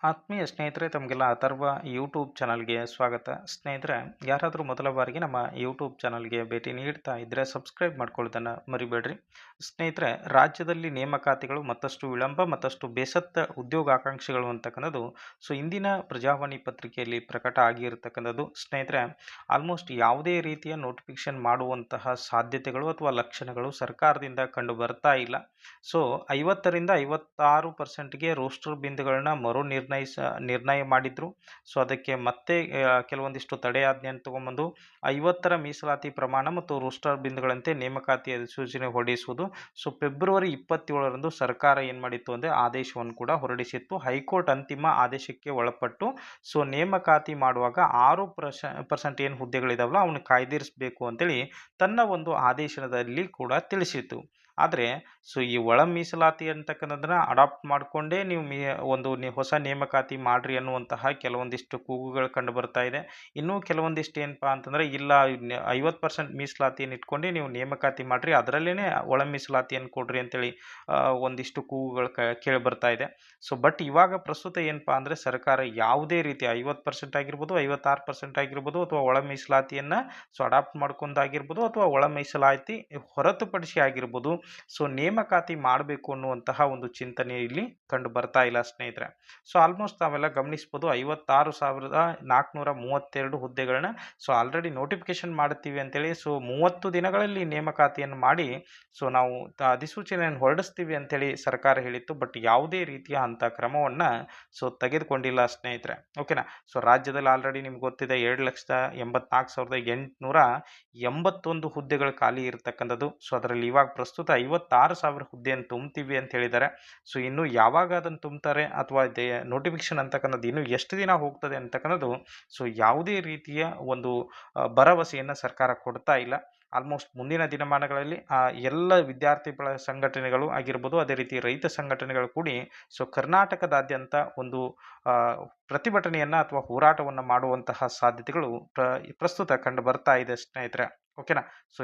ಆತ್ಮೀಯ ಸ್ನೇಹಿತರೆ, ತಮಗೆಲ್ಲ ಅಥರ್ವ ಯೂಟ್ಯೂಬ್ ಚಾನಲ್ಗೆ ಸ್ವಾಗತ. ಸ್ನೇಹಿತರೆ, ಯಾರಾದರೂ ಮೊದಲ ಬಾರಿಗೆ ನಮ್ಮ ಯೂಟ್ಯೂಬ್ ಚಾನಲ್ಗೆ ಭೇಟಿ ನೀಡ್ತಾ ಇದ್ದರೆ ಸಬ್ಸ್ಕ್ರೈಬ್ ಮಾಡ್ಕೊಳ್ಳೋದನ್ನು ಮರಿಬೇಡ್ರಿ. ಸ್ನೇಹಿತರೆ, ರಾಜ್ಯದಲ್ಲಿ ನೇಮಕಾತಿಗಳು ಮತ್ತಷ್ಟು ವಿಳಂಬ, ಮತ್ತಷ್ಟು ಬೇಸತ್ತ ಉದ್ಯೋಗಾಕಾಂಕ್ಷಿಗಳು ಅಂತಕ್ಕಂಥದ್ದು ಇಂದಿನ ಪ್ರಜಾವಾಣಿ ಪತ್ರಿಕೆಯಲ್ಲಿ ಪ್ರಕಟ ಆಗಿರತಕ್ಕಂಥದ್ದು. ಸ್ನೇಹಿತರೆ, ಆಲ್ಮೋಸ್ಟ್ ಯಾವುದೇ ರೀತಿಯ ನೋಟಿಫಿಕೇಶನ್ ಮಾಡುವಂತಹ ಸಾಧ್ಯತೆಗಳು ಅಥವಾ ಲಕ್ಷಣಗಳು ಸರ್ಕಾರದಿಂದ ಕಂಡು ಬರ್ತಾ ಇಲ್ಲ. 50ರಿಂದ 56%ಗೆ ರೋಸ್ಟರ್ ಬಿಂದುಗಳನ್ನ ನಿರ್ಣಯ ಮಾಡಿದ್ರು. ಅದಕ್ಕೆ ಮತ್ತೆ ಕೆಲವೊಂದಿಷ್ಟು ತಡೆಯಾಜ್ಞೆಯನ್ನು ತಗೊಂಡ್ಬಂದು 50ರ ಮೀಸಲಾತಿ ಪ್ರಮಾಣ ಮತ್ತು ರೋಸ್ಟರ್ ಬಿಂದುಗಳಂತೆ ನೇಮಕಾತಿ ಅಧಿಸೂಚನೆ ಹೊರಡಿಸುವುದು. ಫೆಬ್ರವರಿ 27ರಂದು ಸರ್ಕಾರ ಏನು ಮಾಡಿತ್ತು ಅಂದರೆ ಆದೇಶವನ್ನು ಕೂಡ ಹೊರಡಿಸಿತ್ತು. ಹೈಕೋರ್ಟ್ ಅಂತಿಮ ಆದೇಶಕ್ಕೆ ಒಳಪಟ್ಟು ನೇಮಕಾತಿ ಮಾಡುವಾಗ 6% ಏನು ಹುದ್ದೆಗಳಿದಾವಲ್ಲ ಅವನ್ನ ಕಾಯ್ದಿರಿಸಬೇಕು ಅಂತೇಳಿ ತನ್ನ ಒಂದು ಆದೇಶದಲ್ಲಿ ಕೂಡ ತಿಳಿಸಿತ್ತು. ಆದರೆ ಈ ಒಳ ಮೀಸಲಾತಿ ಅಂತಕ್ಕಂಥದ್ದನ್ನ ಅಡಾಪ್ಟ್ ಮಾಡಿಕೊಂಡೇ ನೀವು ಹೊಸ ನೇಮಕಾತಿ ಮಾಡ್ರಿ ಅನ್ನುವಂತಹ ಕೆಲವೊಂದಿಷ್ಟು ಕೂಗುಗಳು ಕಂಡು ಬರ್ತಾ ಇದೆ. ಇನ್ನೂ ಕೆಲವೊಂದಿಷ್ಟು ಏನಪ್ಪಾ ಅಂತಂದ್ರೆ ಇಲ್ಲ 50% ಮೀಸಲಾತಿಯನ್ನು ಇಟ್ಕೊಂಡೆ ನೀವು ನೇಮಕಾತಿ ಮಾಡ್ರಿ, ಅದರಲ್ಲೇನೆ ಒಳ ಮೀಸಲಾತಿಯನ್ನು ಕೊಡ್ರಿ ಅಂತೇಳಿ ಒಂದಿಷ್ಟು ಕೂಗುಗಳು ಕೇಳಿ ಬರ್ತಾ ಇದೆ. ಬಟ್ ಇವಾಗ ಪ್ರಸ್ತುತ ಏನಪ್ಪಾ ಅಂದ್ರೆ ಸರ್ಕಾರ ಯಾವುದೇ ರೀತಿ 50% ಆಗಿರ್ಬೋದು, 56% ಆಗಿರ್ಬೋದು, ಅಥವಾ ಒಳ ಮೀಸಲಾತಿಯನ್ನ ಅಡಾಪ್ಟ್ ಮಾಡ್ಕೊಂಡಾಗಿರ್ಬೋದು, ಅಥವಾ ಒಳ ಮೀಸಲಾತಿ ಹೊರತುಪಡಿಸಿ ಆಗಿರ್ಬೋದು, ನೇಮಕಾತಿ ಮಾಡಬೇಕು ಅನ್ನುವಂತಹ ಒಂದು ಚಿಂತನೆ ಇಲ್ಲಿ ಕಂಡು ಬರ್ತಾ ಇಲ್ಲ ಸ್ನೇಹಿತರೆ. ಆಲ್ಮೋಸ್ಟ್ ತಾವೆಲ್ಲ ಗಮನಿಸಬಹುದು 56,432 ಹುದ್ದೆಗಳನ್ನ ಆಲ್ರೆಡಿ ನೋಟಿಫಿಕೇಶನ್ ಮಾಡ್ತೀವಿ ಅಂತೇಳಿ 30 ದಿನಗಳಲ್ಲಿ ನೇಮಕಾತಿಯನ್ನು ಮಾಡಿ ನಾವು ಅಧಿಸೂಚನೆಯನ್ನು ಹೊರಡಿಸ್ತೀವಿ ಅಂತೇಳಿ ಸರ್ಕಾರ ಹೇಳಿತ್ತು. ಬಟ್ ಯಾವುದೇ ರೀತಿಯ ಅಂತ ಕ್ರಮವನ್ನ ತೆಗೆದುಕೊಂಡಿಲ್ಲ ಸ್ನೇಹಿತರೆ. ಓಕೆನಾ. ರಾಜ್ಯದಲ್ಲಿ ಆಲ್ರೆಡಿ ನಿಮ್ಗೆ ಗೊತ್ತಿದೆ 2,84,881 ಹುದ್ದೆಗಳು ಖಾಲಿ ಇರತಕ್ಕಂಥದ್ದು. ಅದರಲ್ಲಿ ಇವಾಗ ಪ್ರಸ್ತುತ 56,000 ಹುದ್ದೆಯನ್ನು ತುಂಬ್ತೀವಿ ಅಂತ ಹೇಳಿದ್ದಾರೆ. ಇನ್ನು ಯಾವಾಗ ಅದನ್ನು ತುಂಬ್ತಾರೆ ಅಥವಾ ನೋಟಿಫಿಕೇಶನ್ ಅಂತಕ್ಕಂಥದ್ದು ಇನ್ನು ಎಷ್ಟು ದಿನ ಹೋಗ್ತದೆ ಅಂತಕ್ಕಂಥದ್ದು ಯಾವುದೇ ರೀತಿಯ ಒಂದು ಭರವಸೆಯನ್ನು ಸರ್ಕಾರ ಕೊಡ್ತಾ ಇಲ್ಲ. ಆಲ್ಮೋಸ್ಟ್ ಮುಂದಿನ ದಿನಮಾನಗಳಲ್ಲಿ ಎಲ್ಲ ವಿದ್ಯಾರ್ಥಿಗಳ ಸಂಘಟನೆಗಳು ಆಗಿರ್ಬೋದು, ಅದೇ ರೀತಿ ರೈತ ಸಂಘಟನೆಗಳು ಕೂಡಿ ಕರ್ನಾಟಕದಾದ್ಯಂತ ಒಂದು ಪ್ರತಿಭಟನೆಯನ್ನ ಅಥವಾ ಹೋರಾಟವನ್ನು ಮಾಡುವಂತಹ ಸಾಧ್ಯತೆಗಳು ಪ್ರಸ್ತುತ ಕಂಡು ಬರ್ತಾ ಇದೆ ಸ್ನೇಹಿತರೆ. ಓಕೆನಾ.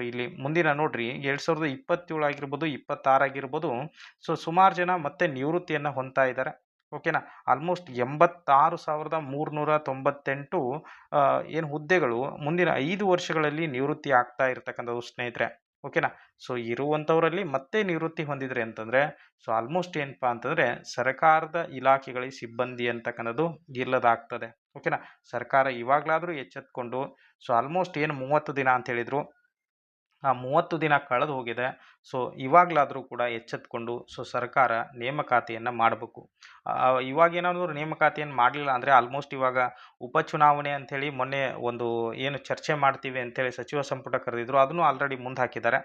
ಇಲ್ಲಿ ಮುಂದಿನ ನೋಡ್ರಿ 2027 ಆಗಿರ್ಬೋದು, 26 ಆಗಿರ್ಬೋದು, ಸುಮಾರು ಜನ ಮತ್ತೆ ನಿವೃತ್ತಿಯನ್ನ ಹೊಂದ್ತಾ ಇದ್ದಾರೆ. ಓಕೆನಾ. ಆಲ್ಮೋಸ್ಟ್ 86,398 ಏನು ಹುದ್ದೆಗಳು ಮುಂದಿನ 5 ವರ್ಷಗಳಲ್ಲಿ ನಿವೃತ್ತಿ ಆಗ್ತಾ ಇರತಕ್ಕಂಥದ್ದು ಸ್ನೇಹಿತರೆ. ಓಕೆನಾ. ಇರುವಂಥವರಲ್ಲಿ ಮತ್ತೆ ನಿವೃತ್ತಿ ಹೊಂದಿದ್ರೆ ಅಂತಂದ್ರೆ ಆಲ್ಮೋಸ್ಟ್ ಏನಪ್ಪಾ ಅಂತಂದ್ರೆ ಸರ್ಕಾರದ ಇಲಾಖೆಗಳಿಗೆ ಸಿಬ್ಬಂದಿ ಅಂತಕ್ಕಂಥದ್ದು ಇಲ್ಲದಾಗ್ತದೆ. ಓಕೆನಾ. ಸರ್ಕಾರ ಇವಾಗಲಾದರೂ ಎಚ್ಚೆತ್ಕೊಂಡು ಆಲ್ಮೋಸ್ಟ್ ಏನು 30 ದಿನ ಅಂತ ಹೇಳಿದ್ರು, ಆ 30 ದಿನ ಕಳೆದು ಹೋಗಿದೆ. ಇವಾಗಲಾದರೂ ಕೂಡ ಎಚ್ಚೆತ್ಕೊಂಡು ಸರ್ಕಾರ ನೇಮಕಾತಿಯನ್ನು ಮಾಡಬೇಕು. ಇವಾಗ ಏನಾದರೂ ನೇಮಕಾತಿಯನ್ನು ಮಾಡಲಿಲ್ಲ ಅಂದರೆ ಆಲ್ಮೋಸ್ಟ್ ಇವಾಗ ಉಪಚುನಾವಣೆ ಅಂಥೇಳಿ ಮೊನ್ನೆ ಒಂದು ಏನು ಚರ್ಚೆ ಮಾಡ್ತೀವಿ ಅಂತೇಳಿ ಸಚಿವ ಸಂಪುಟ ಕರೆದಿದ್ರು, ಅದನ್ನು ಆಲ್ರೆಡಿ ಮುಂದೆ ಹಾಕಿದ್ದಾರೆ.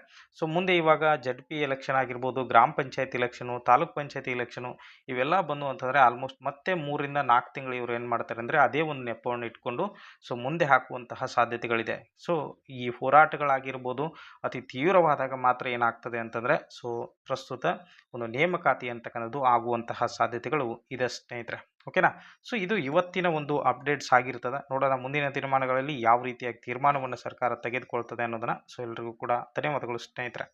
ಮುಂದೆ ಇವಾಗ ZP ಎಲೆಕ್ಷನ್ ಆಗಿರ್ಬೋದು, ಗ್ರಾಮ ಪಂಚಾಯತ್ ಇಲೆಕ್ಷನು, ತಾಲೂಕ್ ಪಂಚಾಯತಿ ಇಲೆಕ್ಷನು ಇವೆಲ್ಲ ಬಂದು ಅಂತಂದರೆ ಆಲ್ಮೋಸ್ಟ್ ಮತ್ತೆ 3ರಿಂದ 4 ತಿಂಗಳು ಇವರು ಏನು ಮಾಡ್ತಾರೆ ಅಂದರೆ ಅದೇ ಒಂದು ನೆಪವನ್ನು ಇಟ್ಕೊಂಡು ಮುಂದೆ ಹಾಕುವಂತಹ ಸಾಧ್ಯತೆಗಳಿದೆ. ಈ ಹೋರಾಟಗಳಾಗಿರ್ಬೋದು ಅತಿ ತೀವ್ರವಾದಾಗ ಮಾತ್ರ ಏನಾಗ್ತದೆ ಅಂತಂದರೆ ಪ್ರಸ್ತುತ ಒಂದು ನೇಮಕಾತಿ ಅಂತಕ್ಕಂಥದ್ದು ಆಗುವಂತಹ ಸಾಧ್ಯತೆಗಳು ಇದೆ ಸ್ನೇಹಿತರೆ. ಓಕೆನಾ. ಇದು ಇವತ್ತಿನ ಒಂದು ಅಪ್ಡೇಟ್ಸ್ ಆಗಿರ್ತದೆ. ನೋಡೋಣ ಮುಂದಿನ ತೀರ್ಮಾನಗಳಲ್ಲಿ ಯಾವ ರೀತಿಯಾಗಿ ತೀರ್ಮಾನವನ್ನು ಸರ್ಕಾರ ತೆಗೆದುಕೊಳ್ತದೆ ಅನ್ನೋದನ್ನ. ಎಲ್ರಿಗೂ ಕೂಡ ಧನ್ಯವಾದಗಳು ಸ್ನೇಹಿತರೆ.